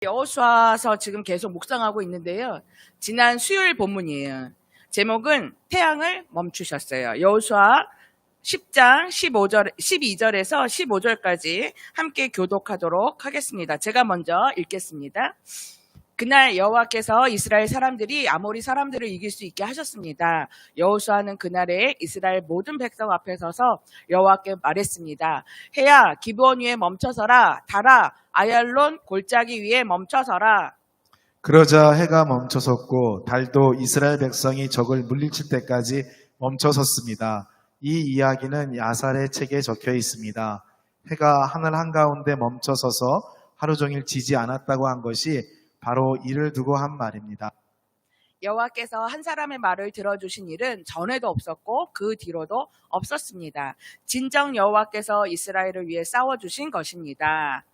여호수아서 지금 계속 묵상하고 있는데요. 지난 수요일 본문이에요. 제목은 태양을 멈추셨어요. 여호수아 10장 12절에서 15절까지 함께 교독하도록 하겠습니다. 제가 먼저 읽겠습니다. 그날 여호와께서 이스라엘 사람들이 아모리 사람들을 이길 수 있게 하셨습니다. 여호수아는 그날에 이스라엘 모든 백성 앞에 서서 여호와께 말했습니다. 해야 기브온 위에 멈춰서라. 달아 아얄론 골짜기 위에 멈춰서라. 그러자 해가 멈춰섰고 달도 이스라엘 백성이 적을 물리칠 때까지 멈춰섰습니다. 이 이야기는 야살의 책에 적혀 있습니다. 해가 하늘 한가운데 멈춰서서 하루 종일 지지 않았다고 한 것이 바로 이를 두고 한 말입니다. 여호와께서 한 사람의 말을 들어주신 일은 전에도 없었고 그 뒤로도 없었습니다. 진정 여호와께서 이스라엘을 위해 싸워주신 것입니다.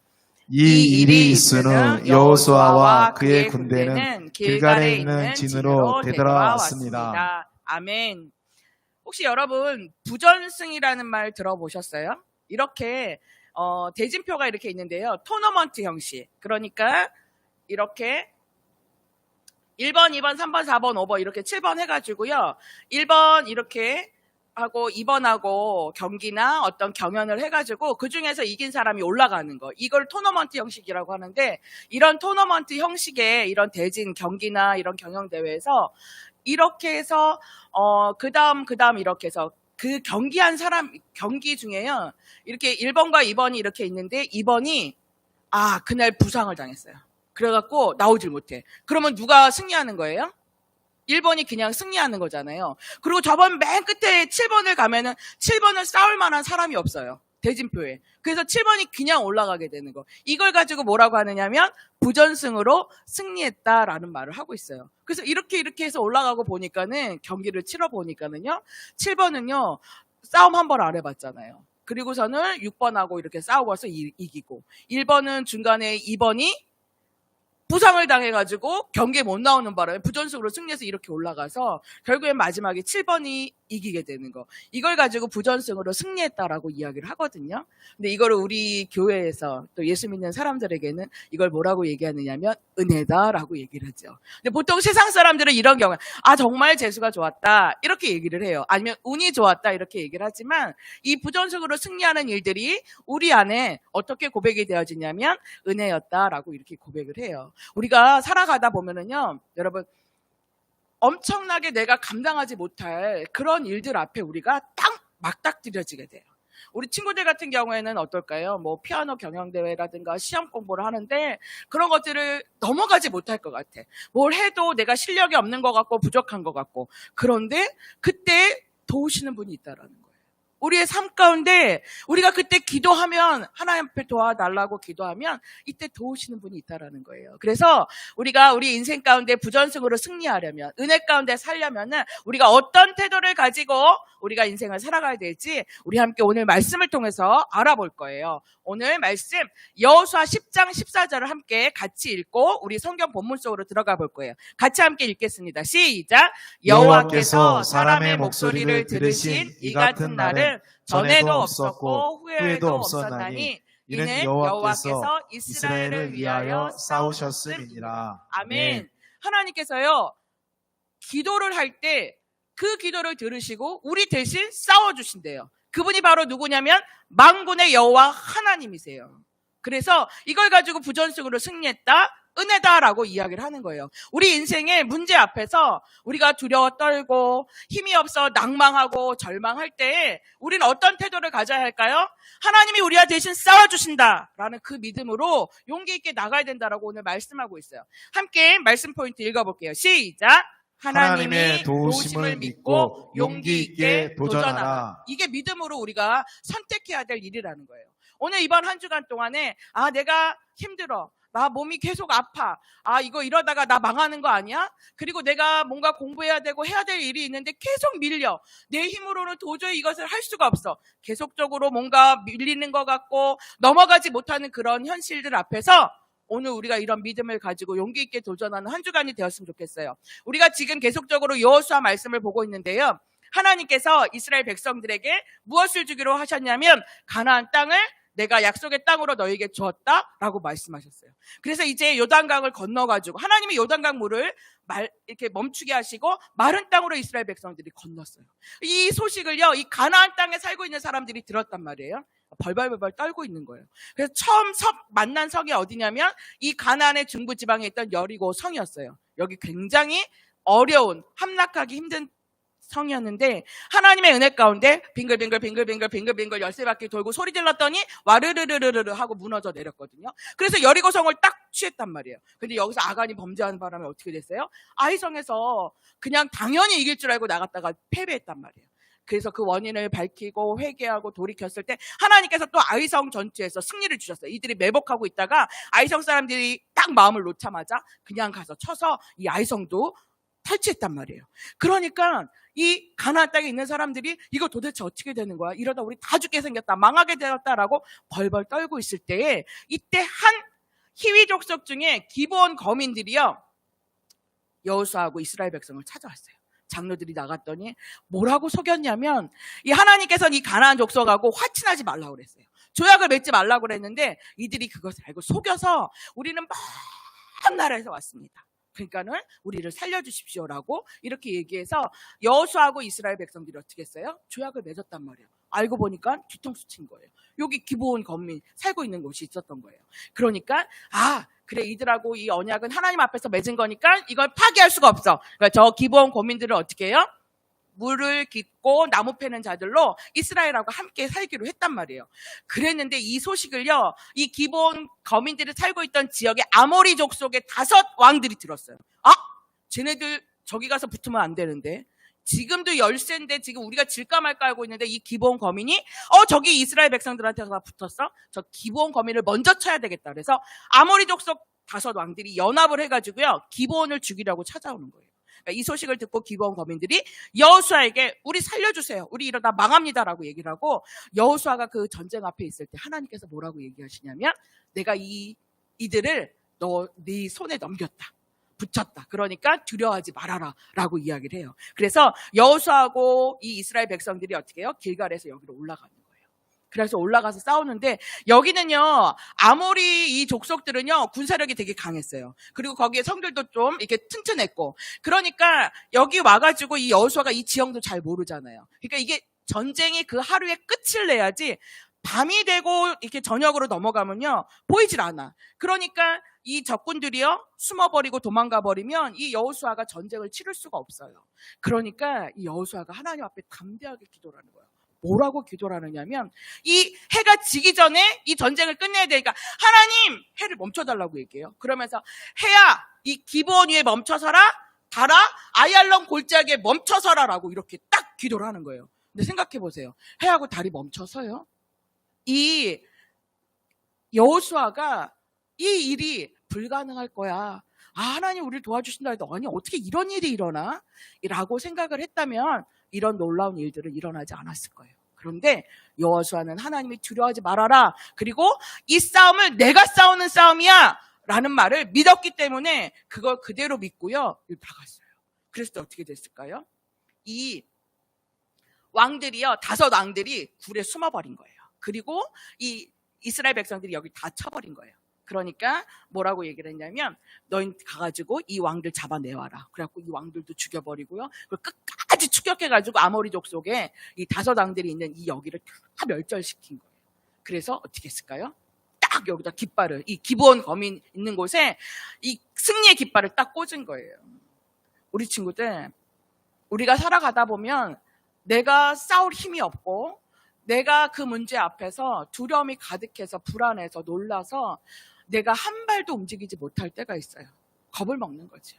이 일이 있으는 여호수아와 그의 군대는 길갈에 있는 진으로 되돌아왔습니다. 아멘. 혹시 여러분 부전승이라는 말 들어보셨어요? 이렇게 대진표가 이렇게 있는데요. 토너먼트 형식. 그러니까 이렇게 1번, 2번, 3번, 4번, 5번 이렇게 7번 해가지고요. 1번 이렇게 하고 2번하고 경기나 어떤 경연을 해가지고 그중에서 이긴 사람이 올라가는 거. 이걸 토너먼트 형식이라고 하는데 이런 토너먼트 형식의 이런 대진 경기나 이런 경영대회에서 이렇게 해서 그 다음 이렇게 해서 그 경기한 사람 경기 중에요. 이렇게 1번과 2번이 이렇게 있는데 2번이 그날 부상을 당했어요. 그래갖고 나오질 못해. 그러면 누가 승리하는 거예요? 1번이 그냥 승리하는 거잖아요. 그리고 저번 맨 끝에 7번을 가면은 7번을 싸울 만한 사람이 없어요. 대진표에. 그래서 7번이 그냥 올라가게 되는 거. 이걸 가지고 뭐라고 하느냐면 부전승으로 승리했다라는 말을 하고 있어요. 그래서 이렇게 해서 올라가고 보니까는 경기를 치러 보니까는요. 7번은요. 싸움 한 번 안 해봤잖아요. 그리고서는 6번하고 이렇게 싸우고서 이기고 1번은 중간에 2번이 부상을 당해가지고 경기에 못 나오는 바람에 부전승으로 승리해서 이렇게 올라가서 결국엔 마지막에 7번이 이기게 되는 거. 이걸 가지고 부전승으로 승리했다라고 이야기를 하거든요. 근데 이거를 우리 교회에서 또 예수 믿는 사람들에게는 이걸 뭐라고 얘기하느냐면 은혜다라고 얘기를 하죠. 근데 보통 세상 사람들은 이런 경우에 정말 재수가 좋았다 이렇게 얘기를 해요. 아니면 운이 좋았다 이렇게 얘기를 하지만 이 부전승으로 승리하는 일들이 우리 안에 어떻게 고백이 되어지냐면 은혜였다라고 이렇게 고백을 해요. 우리가 살아가다 보면은요, 여러분, 엄청나게 내가 감당하지 못할 그런 일들 앞에 우리가 막닥뜨려지게 돼요. 우리 친구들 같은 경우에는 어떨까요? 뭐, 피아노 경영대회라든가 시험 공부를 하는데 그런 것들을 넘어가지 못할 것 같아. 뭘 해도 내가 실력이 없는 것 같고 부족한 것 같고. 그런데 그때 도우시는 분이 있다라는 거예요. 우리의 삶 가운데 우리가 그때 기도하면 하나님 앞에 도와달라고 기도하면 이때 도우시는 분이 있다라는 거예요. 그래서 우리가 우리 인생 가운데 부전승으로 승리하려면 은혜 가운데 살려면은 우리가 어떤 태도를 가지고 우리가 인생을 살아가야 될지 우리 함께 오늘 말씀을 통해서 알아볼 거예요. 오늘 말씀 여호수아 10장 14절을 함께 같이 읽고 우리 성경 본문 속으로 들어가 볼 거예요. 같이 함께 읽겠습니다. 시작. 여호와께서 사람의 목소리를 들으신 이 같은 날은 전에도 없었고 후에도 없었나니 이는 여호와께서 이스라엘을 위하여 싸우셨음이니라. 아멘. 하나님께서요 기도를 할 때 그 기도를 들으시고 우리 대신 싸워주신대요. 그분이 바로 누구냐면 만군의 여호와 하나님이세요. 그래서 이걸 가지고 부전승으로 승리했다, 은혜다라고 이야기를 하는 거예요. 우리 인생의 문제 앞에서 우리가 두려워 떨고 힘이 없어 낭망하고 절망할 때 우리는 어떤 태도를 가져야 할까요? 하나님이 우리와 대신 싸워주신다라는 그 믿음으로 용기 있게 나가야 된다라고 오늘 말씀하고 있어요. 함께 말씀 포인트 읽어볼게요. 시작. 하나님의 도우심을 믿고 용기 있게 도전하라. 이게 믿음으로 우리가 선택해야 될 일이라는 거예요. 오늘 이번 한 주간 동안에 내가 힘들어. 나 몸이 계속 아파. 이거 이러다가 나 망하는 거 아니야? 그리고 내가 뭔가 공부해야 되고 해야 될 일이 있는데 계속 밀려. 내 힘으로는 도저히 이것을 할 수가 없어. 계속적으로 뭔가 밀리는 것 같고 넘어가지 못하는 그런 현실들 앞에서 오늘 우리가 이런 믿음을 가지고 용기 있게 도전하는 한 주간이 되었으면 좋겠어요. 우리가 지금 계속적으로 여호수아 말씀을 보고 있는데요. 하나님께서 이스라엘 백성들에게 무엇을 주기로 하셨냐면 가나안 땅을 내가 약속의 땅으로 너에게 주었다라고 말씀하셨어요. 그래서 이제 요단강을 건너가지고 하나님이 요단강 물을 이렇게 멈추게 하시고 마른 땅으로 이스라엘 백성들이 건넜어요. 이 소식을요, 이 가나안 땅에 살고 있는 사람들이 들었단 말이에요. 벌벌벌 떨고 있는 거예요. 그래서 처음 만난 성이 어디냐면 이 가나안의 중부 지방에 있던 여리고 성이었어요. 여기 굉장히 어려운, 함락하기 힘든 성이었는데 하나님의 은혜 가운데 빙글빙글 13바퀴 돌고 소리 질렀더니 와르르르르르 하고 무너져 내렸거든요. 그래서 여리고성을 딱 취했단 말이에요. 근데 여기서 아간이 범죄하는 바람에 어떻게 됐어요? 아이성에서 그냥 당연히 이길 줄 알고 나갔다가 패배했단 말이에요. 그래서 그 원인을 밝히고 회개하고 돌이켰을 때 하나님께서 또 아이성 전투에서 승리를 주셨어요. 이들이 매복하고 있다가 아이성 사람들이 딱 마음을 놓자마자 그냥 가서 쳐서 이 아이성도 탈취했단 말이에요. 그러니까 이 가나안 땅에 있는 사람들이 이거 도대체 어떻게 되는 거야? 이러다 우리 다 죽게 생겼다, 망하게 되었다라고 벌벌 떨고 있을 때에 이때 한 히위 족속 중에 기브온 거민들이요, 여호수아하고 이스라엘 백성을 찾아왔어요. 장로들이 나갔더니 뭐라고 속였냐면 이 하나님께서는 이 가나안 족속하고 화친하지 말라고 그랬어요. 조약을 맺지 말라고 그랬는데 이들이 그것을 알고 속여서 우리는 먼 나라에서 왔습니다. 그러니까는 우리를 살려주십시오라고 이렇게 얘기해서 여호수아하고 이스라엘 백성들이 어떻게 했어요? 조약을 맺었단 말이에요. 알고 보니까 뒤통수 친 거예요. 여기 기브온 거민 살고 있는 곳이 있었던 거예요. 그러니까 그래, 이들하고 이 언약은 하나님 앞에서 맺은 거니까 이걸 파기할 수가 없어. 그러니까 저 기브온 거민들을 어떻게 해요? 물을 깃고 나무 패는 자들로 이스라엘하고 함께 살기로 했단 말이에요. 그랬는데 이 소식을요, 이 기브온 거민들이 살고 있던 지역의 아모리 족속의 5 왕들이 들었어요. 쟤네들 저기 가서 붙으면 안 되는데, 지금도 열세인데 지금 우리가 질까 말까 하고 있는데 이 기브온 거민이 저기 이스라엘 백성들한테 다 붙었어? 저 기브온 거민을 먼저 쳐야 되겠다. 그래서 아모리 족속 5 왕들이 연합을 해가지고요, 기브온을 죽이려고 찾아오는 거예요. 이 소식을 듣고 기브온 거민들이 여호수아에게 우리 살려주세요, 우리 이러다 망합니다라고 얘기를 하고, 여호수아가 그 전쟁 앞에 있을 때 하나님께서 뭐라고 얘기하시냐면 내가 이들을 네 손에 넘겼다, 붙였다. 그러니까 두려워하지 말아라 라고 이야기를 해요. 그래서 여호수아하고 이 이스라엘 백성들이 어떻게 해요? 길갈에서 여기로 올라가는 거예요. 그래서 올라가서 싸우는데 여기는요, 아모리 이 족속들은요 군사력이 되게 강했어요. 그리고 거기에 성들도 좀 이렇게 튼튼했고, 그러니까 여기 와가지고 이 여호수아가 이 지형도 잘 모르잖아요. 그러니까 이게 전쟁이 그 하루에 끝을 내야지 밤이 되고 이렇게 저녁으로 넘어가면요 보이질 않아. 그러니까 이 적군들이요 숨어버리고 도망가버리면 이 여호수아가 전쟁을 치를 수가 없어요. 그러니까 이 여호수아가 하나님 앞에 담대하게 기도를 하는 거예요. 뭐라고 기도를 하느냐면 이 해가 지기 전에 이 전쟁을 끝내야 되니까 하나님 해를 멈춰달라고 얘기해요. 그러면서 해야 이 기브온 위에 멈춰서라, 달아 아얄론 골짜기에 멈춰서라 라고 이렇게 딱 기도를 하는 거예요. 근데 생각해 보세요. 해하고 달이 멈춰서요, 이 여호수아가 이 일이 불가능할 거야, 하나님 우리를 도와주신다 해도 아니 어떻게 이런 일이 일어나? 라고 생각을 했다면 이런 놀라운 일들은 일어나지 않았을 거예요. 그런데 여호수아는 하나님이 두려워하지 말아라, 그리고 이 싸움을 내가 싸우는 싸움이야 라는 말을 믿었기 때문에 그걸 그대로 믿고요 나갔어요. 그래서 어떻게 됐을까요? 이 왕들이요 5 왕들이 굴에 숨어버린 거예요. 그리고 이 이스라엘 백성들이 여기 다 쳐버린 거예요. 그러니까 뭐라고 얘기를 했냐면 너희 가가지고 이 왕들 잡아내와라. 그래갖고 이 왕들도 죽여버리고요, 그리고 끝까지 추격해가지고 아모리 족속에 이 5 왕들이 있는 이 여기를 다 멸절시킨 거예요. 그래서 어떻게 했을까요? 딱 여기다 깃발을, 이 기브온 거민 있는 곳에 이 승리의 깃발을 딱 꽂은 거예요. 우리 친구들, 우리가 살아가다 보면 내가 싸울 힘이 없고 내가 그 문제 앞에서 두려움이 가득해서 불안해서 놀라서 내가 한 발도 움직이지 못할 때가 있어요. 겁을 먹는 거죠.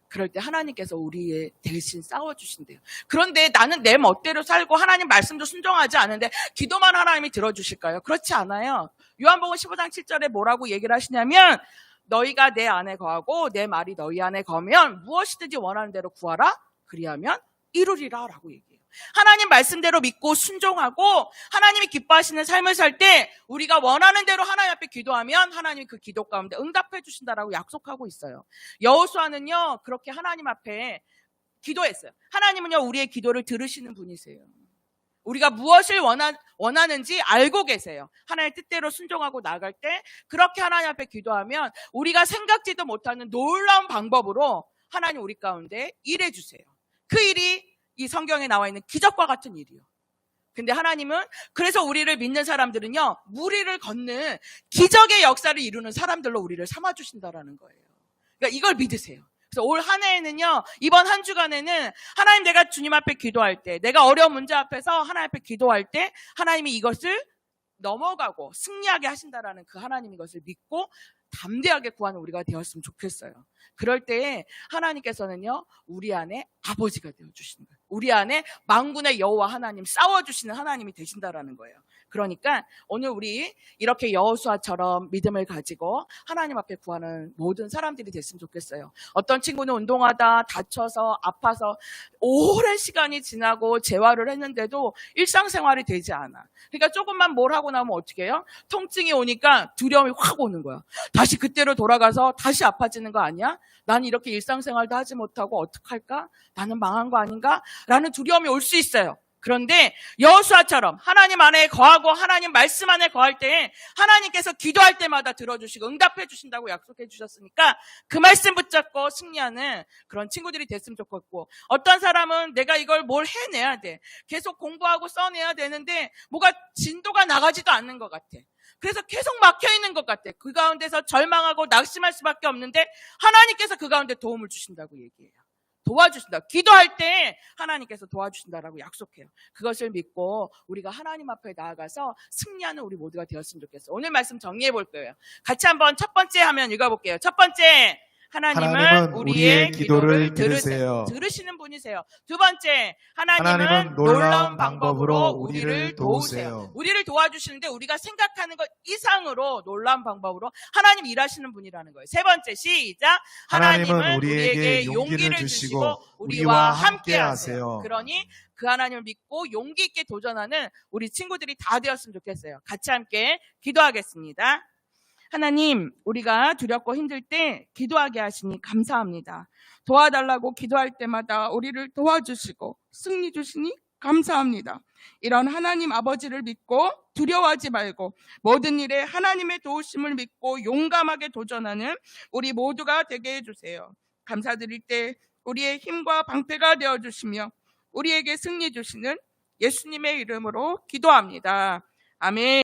그럴 때 하나님께서 우리의 대신 싸워주신대요. 그런데 나는 내 멋대로 살고 하나님 말씀도 순종하지 않은데 기도만 하나님이 들어주실까요? 그렇지 않아요. 요한복음 15장 7절에 뭐라고 얘기를 하시냐면 너희가 내 안에 거하고 내 말이 너희 안에 거면 무엇이든지 원하는 대로 구하라, 그리하면 이루리라 라고 얘기해요. 하나님 말씀대로 믿고 순종하고 하나님이 기뻐하시는 삶을 살 때 우리가 원하는 대로 하나님 앞에 기도하면 하나님이 그 기도 가운데 응답해 주신다라고 약속하고 있어요. 여호수아는요 그렇게 하나님 앞에 기도했어요. 하나님은요 우리의 기도를 들으시는 분이세요. 우리가 무엇을 원하는지 알고 계세요. 하나님의 뜻대로 순종하고 나아갈 때 그렇게 하나님 앞에 기도하면 우리가 생각지도 못하는 놀라운 방법으로 하나님 우리 가운데 일해 주세요. 그 일이 이 성경에 나와 있는 기적과 같은 일이요. 근데 하나님은 그래서 우리를 믿는 사람들은요, 무리를 걷는 기적의 역사를 이루는 사람들로 우리를 삼아주신다라는 거예요. 그러니까 이걸 믿으세요. 그래서 올 한 해에는요, 이번 한 주간에는 하나님, 내가 주님 앞에 기도할 때, 내가 어려운 문제 앞에서 하나님 앞에 기도할 때 하나님이 이것을 넘어가고 승리하게 하신다라는 그 하나님 이것을 믿고 담대하게 구하는 우리가 되었으면 좋겠어요. 그럴 때에 하나님께서는요, 우리 안에 아버지가 되어주시는 거예요. 우리 안에 만군의 여호와 하나님, 싸워주시는 하나님이 되신다라는 거예요. 그러니까 오늘 우리 이렇게 여호수아처럼 믿음을 가지고 하나님 앞에 구하는 모든 사람들이 됐으면 좋겠어요. 어떤 친구는 운동하다 다쳐서 아파서 오랜 시간이 지나고 재활을 했는데도 일상생활이 되지 않아. 그러니까 조금만 뭘 하고 나면 어떻게 해요? 통증이 오니까 두려움이 확 오는 거야. 다시 그때로 돌아가서 다시 아파지는 거 아니야? 나는 이렇게 일상생활도 하지 못하고 어떡할까? 나는 망한 거 아닌가? 라는 두려움이 올 수 있어요. 그런데 여호수아처럼 하나님 안에 거하고 하나님 말씀 안에 거할 때 하나님께서 기도할 때마다 들어주시고 응답해 주신다고 약속해 주셨으니까 그 말씀 붙잡고 승리하는 그런 친구들이 됐으면 좋겠고, 어떤 사람은 내가 이걸 뭘 해내야 돼, 계속 공부하고 써내야 되는데 뭐가 진도가 나가지도 않는 것 같아. 그래서 계속 막혀있는 것 같아. 그 가운데서 절망하고 낙심할 수밖에 없는데 하나님께서 그 가운데 도움을 주신다고 얘기해요. 도와주신다. 기도할 때 하나님께서 도와주신다라고 약속해요. 그것을 믿고 우리가 하나님 앞에 나아가서 승리하는 우리 모두가 되었으면 좋겠어요. 오늘 말씀 정리해 볼 거예요. 같이 한번 첫 번째 하면 읽어볼게요. 첫 번째, 하나님은 우리의 기도를 들으세요. 들으시는 분이세요. 두 번째, 하나님은 놀라운 방법으로 우리를 도우세요. 우리를 도와주시는데 우리가 생각하는 것 이상으로 놀라운 방법으로 하나님 일하시는 분이라는 거예요. 세 번째, 시작. 하나님은 우리에게 용기를 주시고 우리와 함께 하세요. 그러니 그 하나님을 믿고 용기 있게 도전하는 우리 친구들이 다 되었으면 좋겠어요. 같이 함께 기도하겠습니다. 하나님, 우리가 두렵고 힘들 때 기도하게 하시니 감사합니다. 도와달라고 기도할 때마다 우리를 도와주시고 승리 주시니 감사합니다. 이런 하나님 아버지를 믿고 두려워하지 말고 모든 일에 하나님의 도우심을 믿고 용감하게 도전하는 우리 모두가 되게 해주세요. 감사드릴 때 우리의 힘과 방패가 되어주시며 우리에게 승리 주시는 예수님의 이름으로 기도합니다. 아멘.